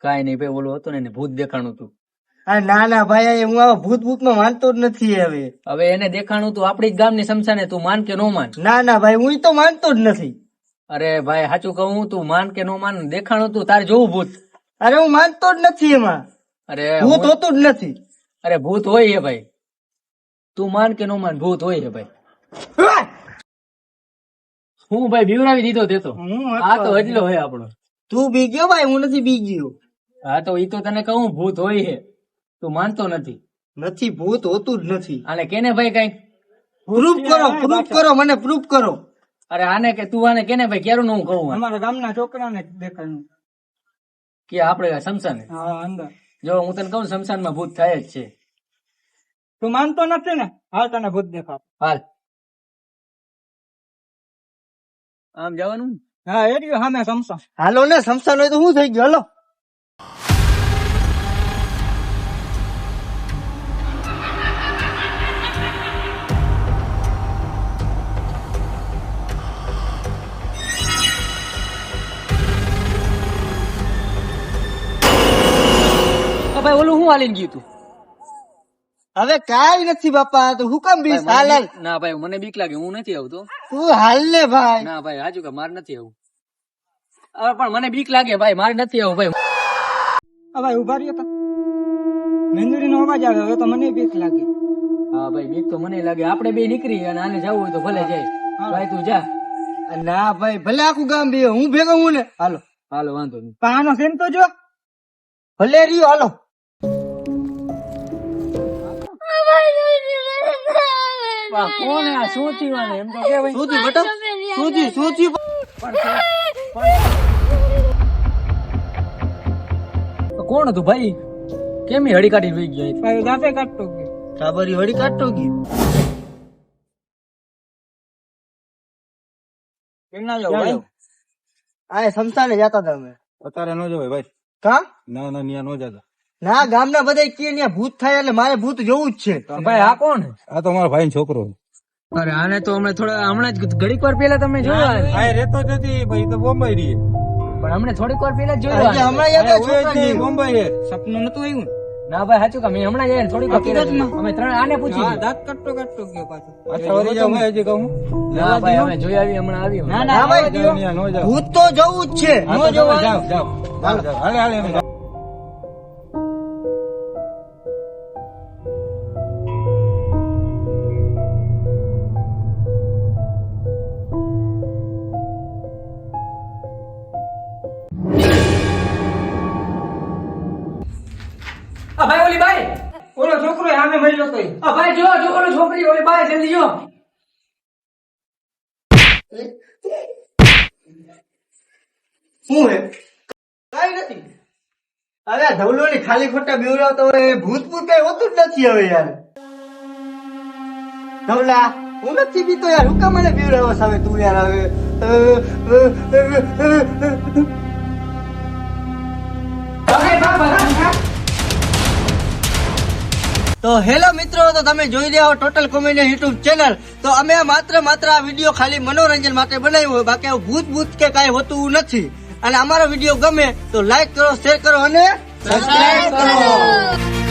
કાંઈ નહીં ભાઈ, ઓલું હતું ને એને ભૂત દેખાણું હતું. ના ના ભાઈ, હું આવા ભૂત ભૂત માં માનતો જ નથી. હવે એને દેખાણું તું આપડી જ ગામની શમશાને, તું માન કે નો માન? ના ના ભાઈ, હું તો માનતો જ નથી. અરે ભાઈ સાચું કહું, તું માન કે નો માન, દેખાણું તું તારે જોવું ભૂત. અરે હું માનતો જ નથી એમાં. અરે ભૂત હોતું જ નથી. અરે ભૂત હોય છે ભાઈ, તું માન કે નો માન, ભૂત હોય છે ભાઈ. હું ભાઈ બીવરાવી દીધો દેતો, આ તો એટલો હોય આપણો. તું બી ગયો ભાઈ, હું નથી બી ગયો. હા તો ઈ તો તને કહું ભૂત હોય છે, તું માનતો નથી. નથી, ભૂત હોતું જ નથી. આને કેને ભાઈ કઈ પ્રૂફ કરો, પ્રૂફ કરો, મને પ્રૂફ કરો. અરે આને કે તું આને કેને ભાઈ, ક્યારું હું કહું અમારા ગામના છોકરાને દેખાયું કે આપડે શમશાને. અંદર. જો હું તને કહું શમશાનમાં ભૂત થાય જ છે. તું માનતો નથી ને? હાલ તને ભૂત દેખાવ. હાલ આમ જવાનું. હા એ રહ્યો સામે શમશાન. હાલો ને, શમશાન હોય તો શું થઈ ગયું? હાલો. ભાઈ ઓલું હું હાલીને ગયું તું? હવે કાઈ નથી બાપા, તો હું કામ બીસ? હાલ હાલ. ના ભાઈ મને બીક લાગે, હું નથી આવતો. તું હાલ ને ભાઈ. ના ભાઈ હાજુ કે મારે નથી આવું. હવે પણ મને બીક લાગે ભાઈ, મારે નથી આવું ભાઈ. ભાઈ ઉભા રહ્યો. મેંદુરી નો અવાજ આવે, હવે તો મને બીક લાગે. હા ભાઈ બીક તો મને લાગે. આપણે બે નીકળી અને આને જવું હોય તો ભલે જાય. ભાઈ તું જા. ના ભાઈ, ભલે આખું ગામ બે, હું ભેગો હું ને. હાલો હાલો વાંધો નહીં. પાનો સેમ તો જો. ભલે રહ્યો. હાલો. કોણ આ શું થયું? એમ તો કે ભાઈ શું થયું બેટા? શું થયું? શું થયું? કોણ હતું ભાઈ? કેમ હળી કાઢી લઈ ગયા? ભાઈ દાંતે કાઢતો ગયો. કાબરી હળી કાઢતો ગયો. કેમ ના જાવ ભાઈ? આ શમશાને જતા હતા અમે. અત્યારે ન જવાય ભાઈ. કા? ના ના ન્યા ન જતા. ના, ગામના બધા કે ન્યા ભૂત થાય એટલે મારે ભૂત જોવું જ છે. ભાઈ આ કોણ? આ તો મારા ભાઈ છોકરો. અરે આને તો હમણાં જ ઘડીક વાર પહેલા તમે જોયો. આ રહેતો જ નથી ભાઈ, તો બોમ્બઈ રહી. પણ હમણાં થોડીક વાર પહેલા જ હજી જોયો. હમણાં યાદ આવ્યું છોકરા જેવું. બોમ્બઈ છે. સપનું નતું આવ્યું. ના ભાઈ સાચું કે મેં હમણાં જઈને થોડીક વાર પહેલા જોયો. અમે ત્રણ આને પૂછી લીધું. દાંત કાઢતો કાઢતો ગયો પાછો. અચ્છા વળી જાવ હજી કહું. ના ભાઈ અમે જોઈ આવી, હમણાં આવ્યું. ના ના ભાઈ, ન્યા ન જાવ. ભૂત તો જોવું જ છે. હા, ન તો જોવા જાવ જાવ જાવ જાવ. હાલે હાલે અમે જાવ. ભાઈ ઓલી બાઈ, ઓલો છોકરો સામે મળ્યો તો. ભાઈ જો જો ઓલો છોકરી ઓલી બાઈ જલ્દી જો. શું હે? કઈ નથી. અરે ધવલો ની ખાલી ખોટા બીવરાવતો હોય, ભૂત ભૂત કઈ હોતું જ નથી હવે યાર. ધવલા, હું નથી બીતો યાર, હું કામ મને બીવરાવસ હવે તું યાર હવે. તો હેલો મિત્રો, તો તમે જોઈ રહ્યા હો ટોટલ કોમેડી યુટ્યુબ ચેનલ. તો અમે માત્ર આ વિડીયો ખાલી મનોરંજન માટે બનાવ્યો હોય, બાકી આવું ભૂત ભૂત કે કાંઈ હોતું નથી. અને અમારો વિડીયો ગમે તો લાઈક કરો, શેર કરો અને સબસ્ક્રાઇબ કરો.